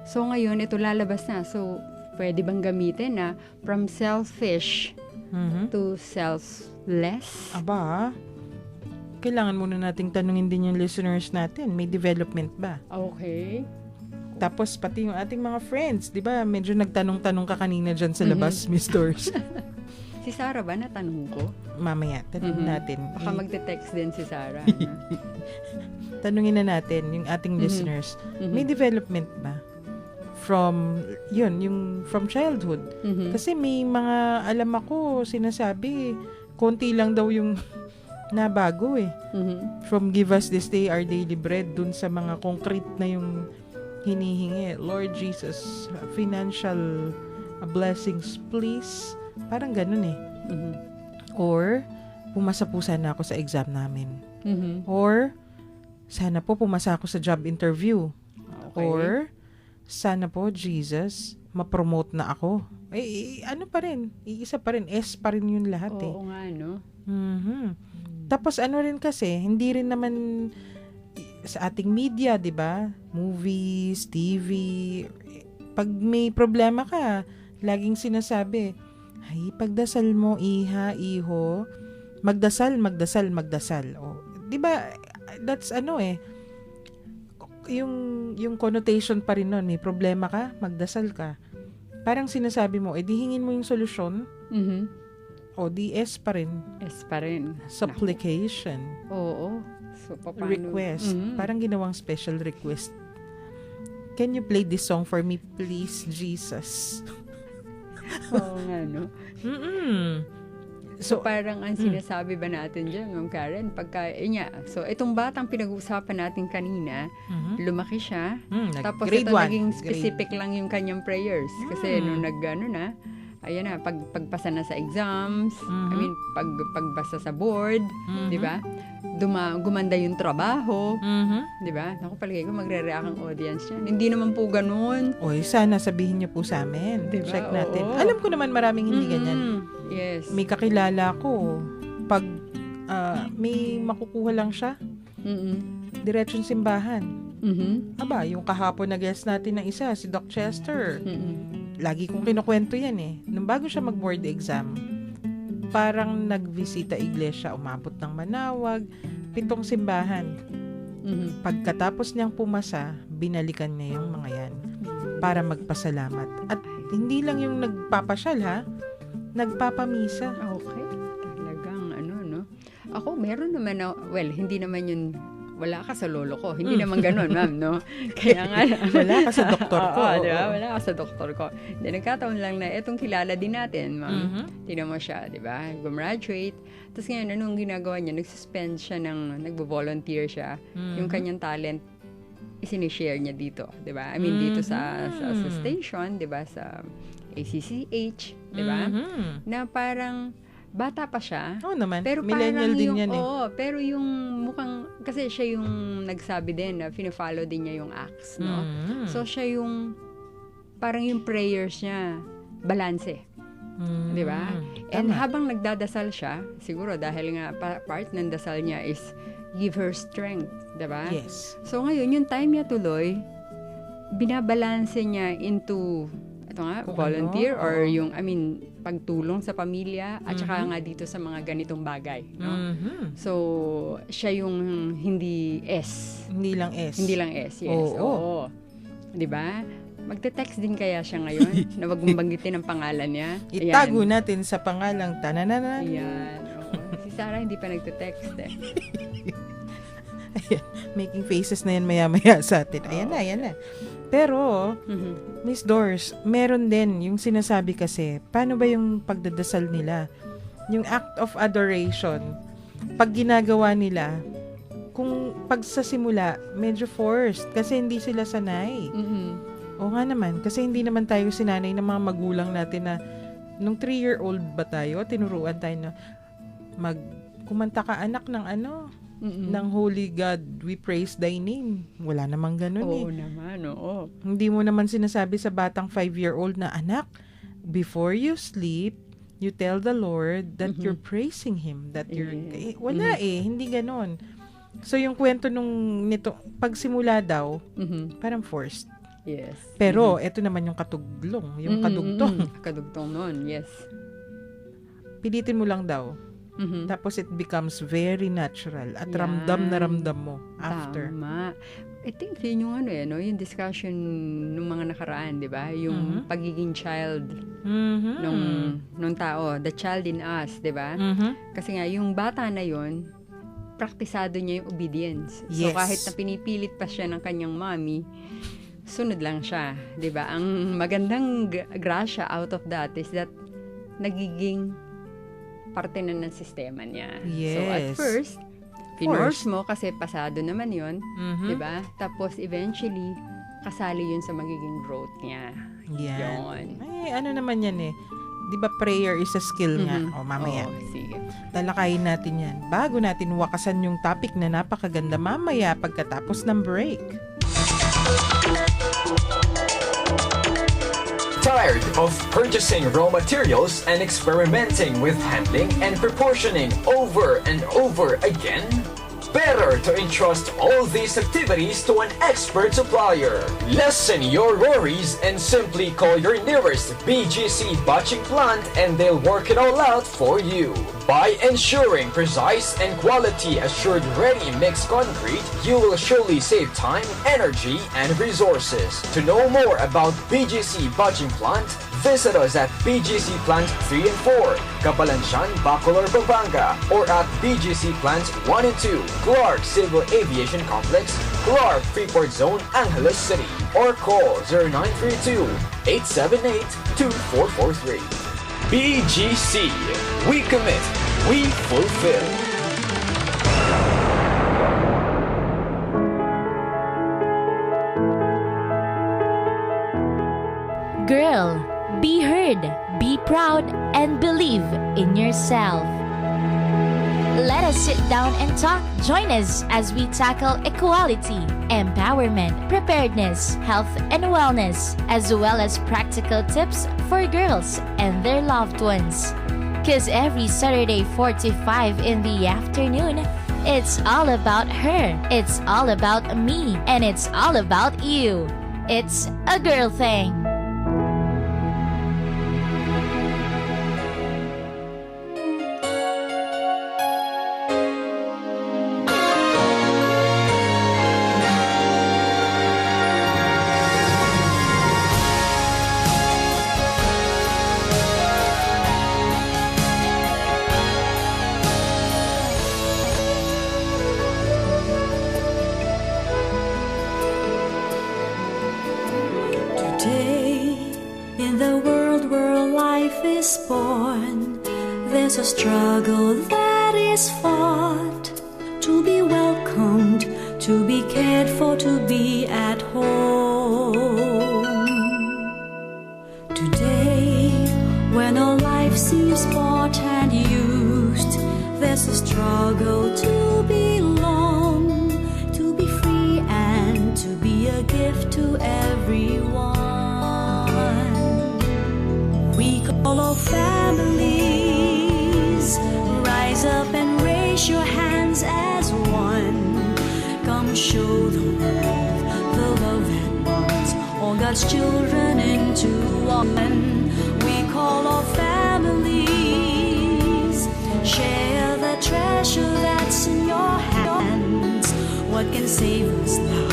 so ngayon, ito lalabas na. So, pwede bang gamitin na from selfish to selfless? Aba, kailangan muna nating tanungin din yung listeners natin. May development ba? Okay. Tapos, pati yung ating mga friends, di ba? Medyo nagtanong-tanong ka kanina dyan sa labas, Miss Doris. Si Sarah ba natanong ko? Mamaya, tanongin natin. Baka magte-text din si Sarah. Tanungin na natin yung ating listeners. May development ba? From childhood. Kasi may mga, alam ako, sinasabi, konti lang daw yung nabago eh. From give us this day our daily bread, dun sa mga concrete na yung hinihingi. Lord Jesus, financial blessings, please. Parang ganun eh. Or, pumasa po sana ako sa exam namin. Or, sana po pumasa ako sa job interview. Okay. Or, sana po, Jesus, ma-promote na ako. Ano pa rin? Iisa pa rin. S pa rin yun lahat eh. Oo nga, no? Tapos ano rin kasi, hindi rin naman sa ating media, di ba? Movies, TV. Pag may problema ka, laging sinasabi, ay, pagdasal mo, iha, iho, magdasal, magdasal, magdasal. O, di ba, that's yung connotation pa rin nun, may problema ka, magdasal ka. Parang sinasabi mo, di hingin mo yung solusyon, o di S pa rin. S pa rin. Supplication. Oo. So, paano? Request. Parang ginawang special request. Can you play this song for me, please, Jesus? Oo nga, no? So, parang ang sinasabi ba natin dyan, Ma'am Karen, so, itong batang pinag-uusapan natin kanina, lumaki siya, tapos ito naging specific lang yung kanyang prayers. Kasi nung ayan na, pagpasa na sa exams, pagbasa sa board, di ba? Gumanda yung trabaho, di ba? Naku, palagay ko magre-react ang audience yan. Hindi naman po ganun. Oy, sana sabihin niyo po sa amin. Diba? Check natin. Oo. Alam ko naman maraming hindi ganyan. Yes. May kakilala ko, pag may makukuha lang siya, diretsong simbahan. Aba, yung kahapon na guest natin na isa, si Doc Chester, lagi kong kinukwento yan eh. Nung bago siya mag-board exam, parang nagvisita iglesia, umabot ng Manawag, 7 simbahan. Pagkatapos niyang pumasa, binalikan niya yung mga yan para magpasalamat. At hindi lang yung nagpapasyal ha, nagpapamisa. Okay. Talagang no? Ako, meron naman hindi naman yun, wala ka sa lolo ko. Hindi naman ganun, ma'am, no? Kaya nga. Wala ka sa doktor ko. Oo, diba? Wala ka sa doktor ko. Hindi, nagkataon lang na etong kilala din natin, ma'am. Tingnan mo siya, di ba? Gumraduate. Tapos ngayon, anong ginagawa niya? Nagsuspend siya nagbo-volunteer siya. Yung kanyang talent, isinishare niya dito, di ba? I mean, dito sa station, di ba? Sa ACCH, di ba? Na parang bata pa siya. Oo naman. Pero Millennial din yan eh. Oo, pero yung mukhang, kasi siya yung nagsabi din na fina-follow din niya yung acts, no? So, siya yung, parang yung prayers niya, balanse. Di ba? And habang nagdadasal siya, siguro dahil nga part ng dasal niya is give her strength, di ba? Yes. So, ngayon, yung time niya tuloy, binabalanse niya into volunteer or yung, pagtulong sa pamilya at saka nga dito sa mga ganitong bagay, no? So, siya yung hindi S. Hindi lang S. Hindi lang S, yes. Oo. 'Di ba? Magte-text din kaya siya ngayon na wag mong banggitin ang pangalan niya. Itago natin sa pangalang tanananan. Ayan. Si Sarah hindi pa nagte-text eh. Ayan, making faces na yan maya-maya sa atin. Ayan na. Pero, Miss Doors, meron din yung sinasabi kasi, paano ba yung pagdadasal nila? Yung act of adoration, pag ginagawa nila, kung pag sa simula, medyo forced kasi hindi sila sanay. O nga naman, kasi hindi naman tayo sinanay ng mga magulang natin na nung 3-year-old ba tayo, tinuruan tayo na kumanta ka anak ng ng Holy God, we praise thy name. Wala namang ganun eh. Oo naman, oo. Hindi mo naman sinasabi sa batang 5-year-old na, anak, before you sleep, you tell the Lord that you're praising Him. That you're... wala hindi ganun. So yung kwento nito, pagsimula daw, parang forced. Yes. Pero, eto naman yung katuglong, yung kadugtong. Kadugtong nun, yes. Pilitin mo lang daw. Tapos it becomes very natural at ramdam na ramdam mo after. Tama. I think yun yung yung discussion ng mga nakaraan, di ba? Yung pagiging child nung tao, the child in us, di ba? Kasi nga, yung bata na yun, praktisado niya yung obedience. So, Yes. kahit na pinipilit pa siya ng kanyang mommy, sunod lang siya, di ba? Ang magandang grasya out of that is that nagiging parte na ng sistema niya. Yes. So, at first, pinorse mo kasi pasado naman yun, di ba? Tapos, eventually, kasali yun sa magiging growth niya. Yan. Yun. Ay, naman yan eh. Di ba prayer is a skill nga? O, mamaya. Sige. Talakayin natin yan. Bago natin wakasan yung topic na napakaganda mamaya pagkatapos ng break. Tired of purchasing raw materials and experimenting with handling and proportioning over and over again? Better to entrust all these activities to an expert supplier. Lessen your worries and simply call your nearest BGC batching plant and they'll work it all out for you. By ensuring precise and quality assured ready mix concrete, you will surely save time, energy, and resources. To know more about BGC batching plant, visit us at BGC Plant 3 and 4, Cabalansian, Bacolor, Pampanga, or at BGC Plants 1 and 2, Clark Civil Aviation Complex, Clark Freeport Zone, Angeles City, or call 0932-878-2443. BGC, we commit, we fulfill. Girl, be heard, be proud, and believe in yourself. Let us sit down and talk. Join us as we tackle equality, empowerment, preparedness, health and wellness, as well as practical tips for girls and their loved ones. 'Cause every Saturday 4:45 in the afternoon, it's all about her, it's all about me, and it's all about you. It's a girl thing. Today, in the world where life is born, there's a struggle that is fought to be welcomed, to be cared for, to be at home. Today, when all life seems bought and used, there's a struggle to belong, to be free and to be a gift to everyone. We call all families, rise up and raise your hands as one. Come show the world the love that bonds all God's children into one. We call all families, share the treasure that's in your hands. What can save us now?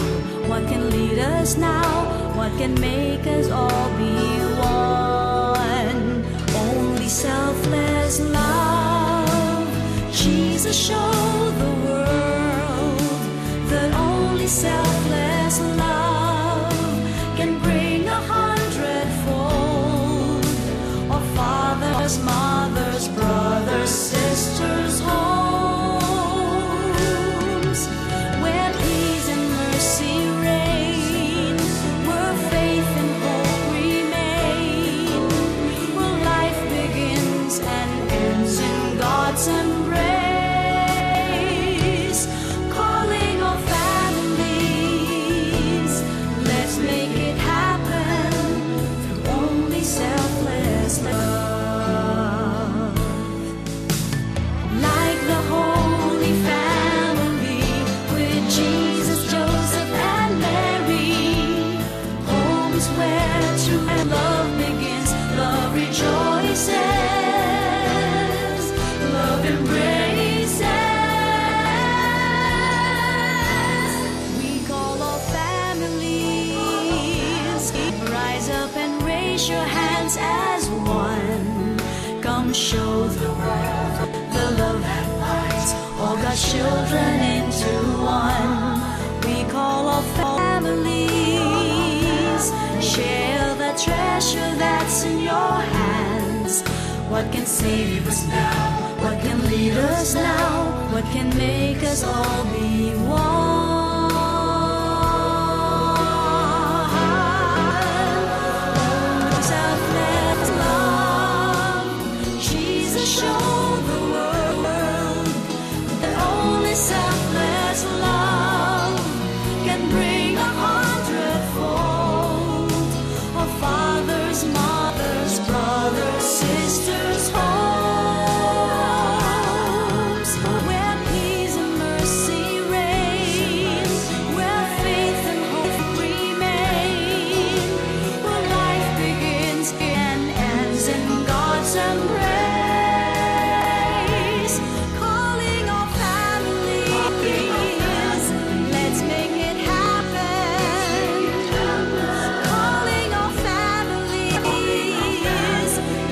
What can lead us now? What can make us all be one? Only selfless love. Jesus showed the world that only selfless love can bring 100-fold. Our fathers, mothers, brothers, sisters, homes, where peace and mercy reign, where faith and hope remain, where life begins and ends in God's embrace. Calling all families, let's make it happen through only selfless love. Like the Holy Family with Jesus, Joseph, and Mary, homes where true love begins, love rejoices, love embraces. We call all families, rise up and raise your hands as one. Come show the world the love that binds all God's children into one. We call all families, share the treasure that's in your hands. What can save us now? What can lead us now? What can make us all be one? Selfless love. Jesus showed the world that only selfless love can bring 100-fold. Our fathers, mothers, brothers, sisters, homes, where peace and mercy reign, where faith and hope remain, where life begins and ends in God's embrace. Calling all families, let's make it happen. Calling all families,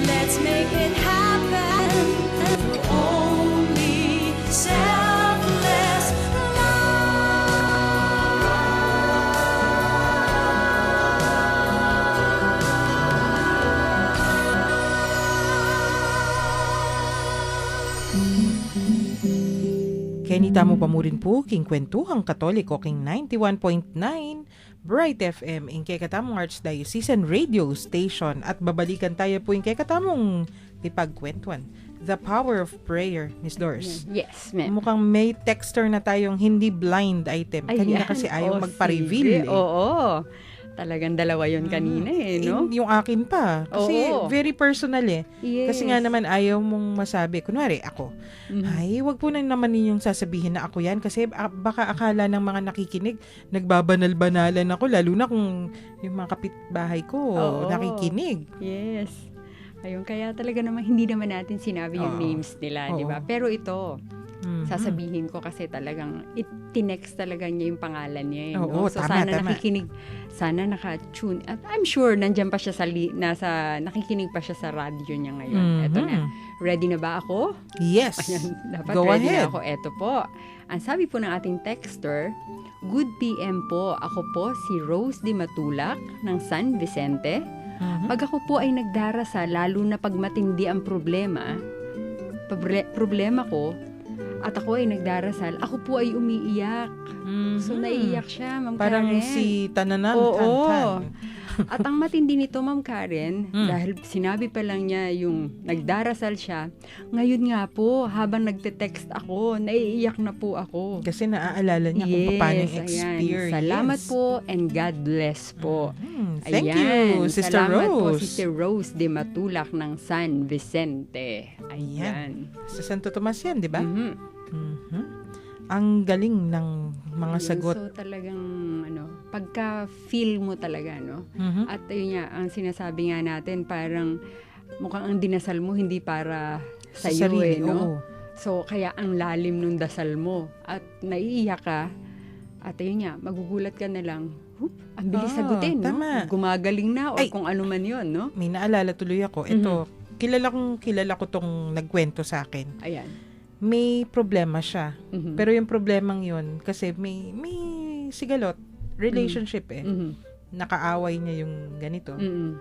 let's make it happen through only selfless Kenny tamo pa mo rin po, king kwentuhang katoliko, king 91.9 Bright FM, in kay katamong Archdiocesan Radio Station. At babalikan tayo po in kay katamong tipagkwentuhan. The Power of Prayer, Miss Doris. Yes, ma'am. Mukhang may texter na tayong hindi blind item. Kanina Ayan. kasi ayaw Oh, magpa-reveal. sige. Oo. Talagang dalawa yun kanina no? Yung akin pa. Kasi Oo. very personal Yes. Kasi nga naman ayaw mong masabi. Kunwari, ako. Ay, wag po na naman ninyong sasabihin na ako yan. Kasi baka akala ng mga nakikinig, nagbabanal-banalan ako. Lalo na kung yung mga kapitbahay ko Oo. nakikinig. Yes. Ayun, kaya talaga naman hindi naman natin sinabi yung names nila, di ba? Pero ito, sasabihin ko kasi talagang tinext talaga niya yung pangalan niya. Oo, So tama, sana tama. nakikinig sana naka-tune. At I'm sure nandiyan pa siya nakikinig pa siya sa radyo niya ngayon. Eto na. Ready na ba ako? Yes. Ayan, dapat Go ready ahead. na ako. Eto po. Ang sabi po ng ating texter, Good PM po. Ako po si Rose Di Matulak ng San Vicente. Pag ako po ay nagdarasal, lalo na pag matindi ang problema ko, at ako ay nagdarasal, ako po ay umiiyak. So, naiiyak siya, Ma'am Parang Karen. si Tananan. Oo. Tan-tan. At ang matindi nito, Ma'am Karen, dahil sinabi pa lang niya yung nagdarasal siya, ngayon nga po, habang nagte-text ako, naiiyak na po ako. Kasi naaalala niya kung paano yung ayan. experience. Salamat po and God bless po. Thank Ayan. you, Sister Salamat po, Rose. Sister Rose de Matulak ng San Vicente. Ayan. Sa Santo Tomas yan, di ba? Mhm. Ang galing ng mga Ayun, sagot. So talagang pagka-feel mo talaga, no? At ayun nga, ang sinasabi nga natin, parang mukhang ang dinasal mo hindi para sa iyo, sarili, no? oo. So kaya ang lalim nung dasal mo at naiiyak ka, at ayun nga, magugulat ka na lang, ang bilis sagutin, no? tama. Gumagaling na o Ay, kung ano man yun, no? May naalala tuloy ako. Ito, kilala ko tong nagkwento sa akin. Ayan. May problema siya. Mhm. Pero yung problemang yun, kasi may sigalot, relationship nakaaway niya yung ganito. Mhm.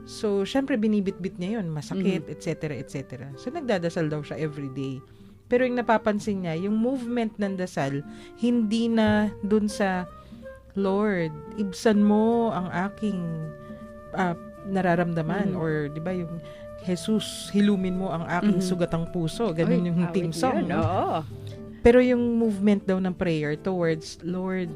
So, syempre binibitbit niya yun, masakit, etc., etc. So, nagdadasal daw siya everyday. Pero yung napapansin niya, yung movement ng dasal, hindi na dun sa, Lord, ibsan mo ang aking nararamdaman. Or, di ba, yung Jesus, hilumin mo ang aking sugatang puso. Ganun yung theme song. Yun, no? oo. Pero yung movement daw ng prayer towards, Lord,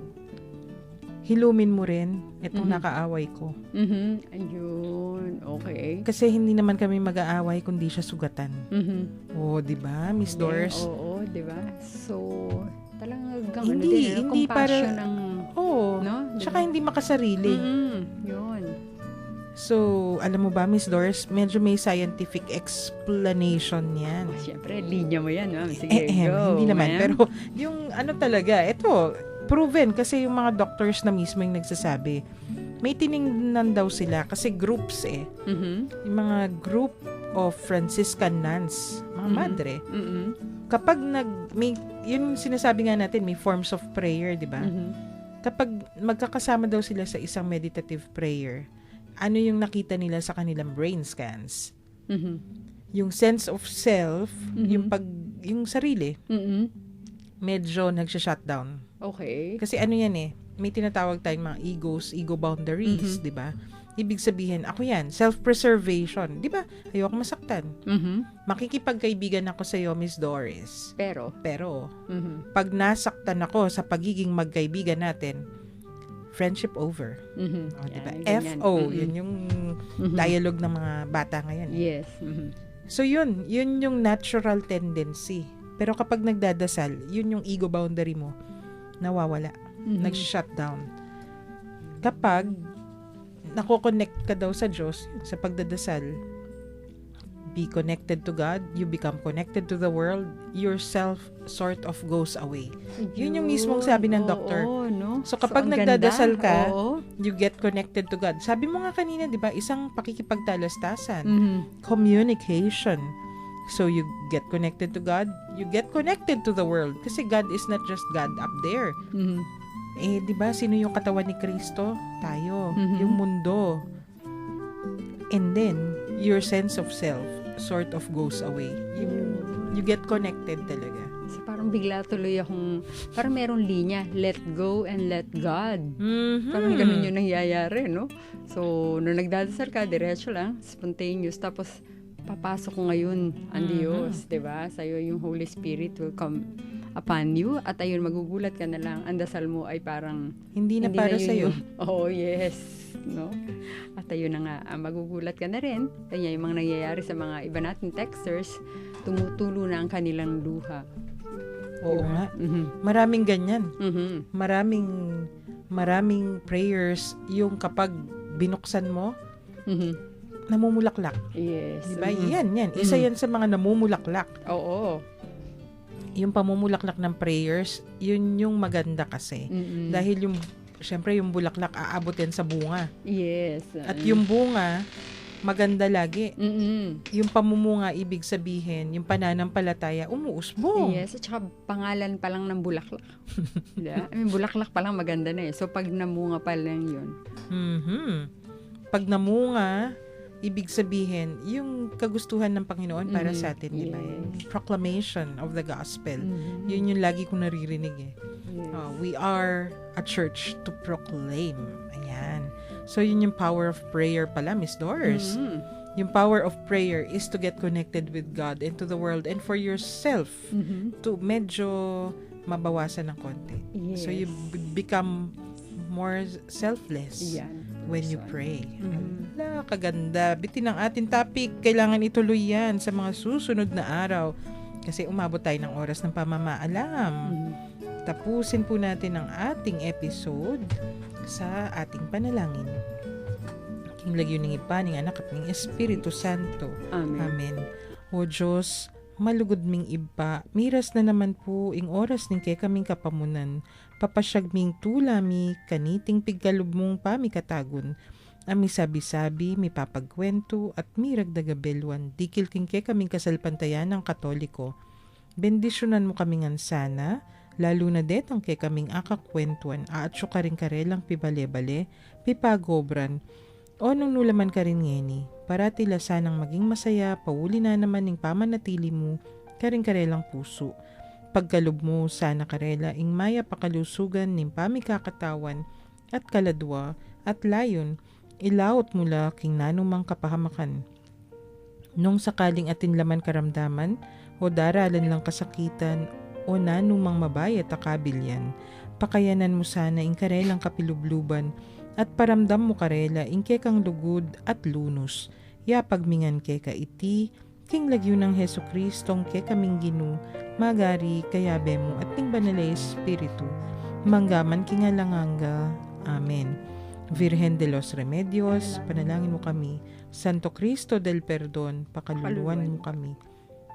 hilumin mo rin itong nakaaway ko. Mhm. Ayun. Okay. Kasi hindi naman kami mag-aaway kundi siya sugatan. Mhm. Oh, 'di ba, Miss Doris? Oo, di ba? So, talagang Hindi, hindi compassion para- ang, Oo. no? Di Tsaka ba? hindi makasarili. Yun. So, alam mo ba, Miss Doris, medyo may scientific explanation yan. Siyempre, linya mo yan, ma'am. Sige, go, Hindi naman. ma'am. Pero, yung ano talaga, ito, proven kasi yung mga doctors na mismo yung nagsasabi, may tiningnan daw sila kasi groups Mhm. yung mga group of Franciscan nuns, mga madre, Mhm. kapag yun sinasabi nga natin, may forms of prayer, di ba? Mhm. Kapag magkakasama daw sila sa isang meditative prayer, ano yung nakita nila sa kanilang brain scans? Mhm. Yung sense of self, yung sarili, Mhm. medyo nagsha-shutdown. Okay. Kasi ano yan may tinatawag tayong mga ego boundaries, di ba? Ibig sabihin, ako yan, self-preservation. Di ba? Ayoko masaktan. Mhm. Makikipagkaibigan ako sa iyo, Miss Doris. Pero, Pero, mhm. pag nasaktan ako sa pagiging magkaibigan natin, friendship over. Mhm. O, diba? Yan, ganyan. FO, Mhm. yun yung dialogue ng mga bata ngayon. Yes. Mhm. So yun yung natural tendency. Pero kapag nagdadasal, yun yung ego boundary mo, nawawala. Nag-shut down. Kapag nako-connect ka daw sa Diyos, sa pagdadasal, be connected to God, you become connected to the world, yourself sort of goes away. Yun yung mismong sabi ng doktor. Oo, no? So kapag ang nagdadasal ganda. ka, Oo. you get connected to God. Sabi mo nga kanina, di ba, isang pakikipagtalastasan, Mhm. communication. So you get connected to God, you get connected to the world. Kasi God is not just God up there. Mhm. Di ba, sino yung katawan ni Kristo? Tayo. Mhm. Yung mundo. And then, your sense of self sort of goes away. You get connected talaga. So, parang bigla tuloy akong, parang merong linya, let go and let God. Parang ganun yung nangyayari, no? So, nung nagdadasal ka, diretso lang, spontaneous, tapos papasok ko ngayon ang Diyos, di ba? Sa'yo yung Holy Spirit will come upon you, at ayun, magugulat ka na lang, ang dasal mo ay parang Hindi na para yun sa'yo. Oh, yes. No? At ayun na nga, magugulat ka na rin. Kanya yung mga nangyayari sa mga iba nating texters, tumutulo na ang kanilang luha. Oo Diba? nga. Mhm. Maraming ganyan. Mhm. Maraming prayers yung kapag binuksan mo, Mhm. namumulaklak. Yes. Diba? Mhm. Yan. Isa yan sa mga namumulaklak. Oo. Yung pamumulaklak ng prayers, yun yung maganda kasi. Mhm. Dahil yung syempre yung bulaklak aabot yan sa bunga. Yes. At yung bunga, maganda lagi. Mm-mm. Yung pamumunga, ibig sabihin, yung pananampalataya, umuusbong. Yes, at saka pangalan pa lang ng bulaklak. Diba? I mean, bulaklak pa lang maganda na eh. So, pag namunga pa lang yun. Pag namunga, ibig sabihin, yung kagustuhan ng Panginoon para sa atin, di ba? Yes. Yung proclamation of the gospel. Mhm. Yun yung lagi kong naririnig eh. Yes. We are a church to proclaim. Ayan. So, yun yung power of prayer pala, Miss Doris. Mhm. Yung power of prayer is to get connected with God and to the world and for yourself Mhm. to medyo mabawasan ng konti. Yes. So, you become more selfless Yan. when you pray. Mhm. Ala, kaganda. Bitin ang ating topic. Kailangan ituloy yan sa mga susunod na araw. Kasi umabot tayo ng oras ng pamamaalam. Mhm. Tapusin po natin ang ating episode sa ating panalangin. King lagyo ng ipaning anak at ng Espiritu Santo. Amen. Amen. O Diyos, malugod ming iba, miras na naman po ing oras ning kay kaming kapamunan, papasyag ming tulami, kaniting pigkalub mong pamikatagon, ami sabi-sabi, mi papagkwento, at miragdagabelwan, dikil king kay kaming kasalpantayan ng Katoliko. Bendisyonan mo kaming ansana, lalo na detang kay kaming akakwentuan, aatso ka rin karelang pibale-bale, pipagobran, o nung nulaman ka rin ngeni, parati lasanang maging masaya, pauli na naman ning pamanatili mo, karing-karelang puso. Pagkalub mo, sana karela, ing maya pakalusugan, ning pamikakatawan, at kaladwa, at layon, ilaot mula king nanumang kapahamakan. Nung sakaling atin laman karamdaman, o daralan lang kasakitan, o nanumang mabayat akabilyan, pakayanan mo sana ing karelang kapilubluban, at paramdam mo karela ing kekang lugod at lunos. Ya pagmingan keka iti, king lagyo ng Heso Kristong kekaming ginu, magari kayabe mo at ting banalay Espiritu, manggaman kingalanganga. Amen. Virgen de los Remedios, panalangin mo kami. Santo Cristo del Perdon, pakaluluan mo kami.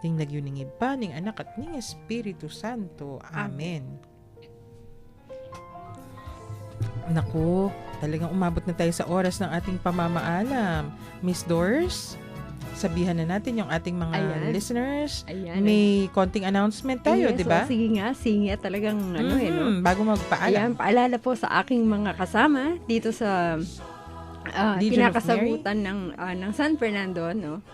Ting lagyo ng iba, ning anak at ning Espiritu Santo. Amen. Naku, talagang umabot na tayo sa oras ng ating pamamaalam. Miss Doris, sabihan na natin yung ating mga Ayan. listeners. Ayan. May konting announcement tayo, Yes, di ba? so, sige nga, talagang ano no? Bago magpaalam. Ayan, paalala po sa aking mga kasama dito sa Legion of pinakasagutan ng San Fernando, no?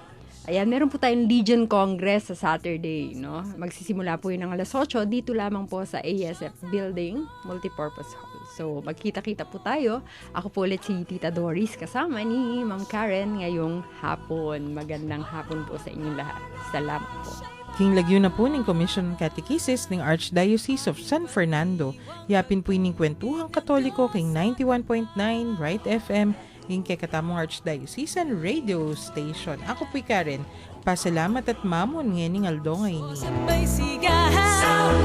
Ayan, meron po tayong Legion Congress sa Saturday, no? Magsisimula po yun ng alas 8 dito lamang po sa ASF Building, Multipurpose Hall. So, magkita-kita po tayo. Ako po ulit si Tita Doris kasama ni Ma'am Karen ngayong hapon. Magandang hapon po sa inyong lahat. Salamat po. King lagyo na po ng Commission Catechesis ng Archdiocese of San Fernando. Yapin po ining kwentuhang Katoliko king 91.9 Right FM ing kekatamong Archdiocesan Radio Station. Ako po'y Karen. Pasalamat at mamon ngening aldongay ni. Sabay sigahan,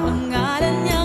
ang ngalan niya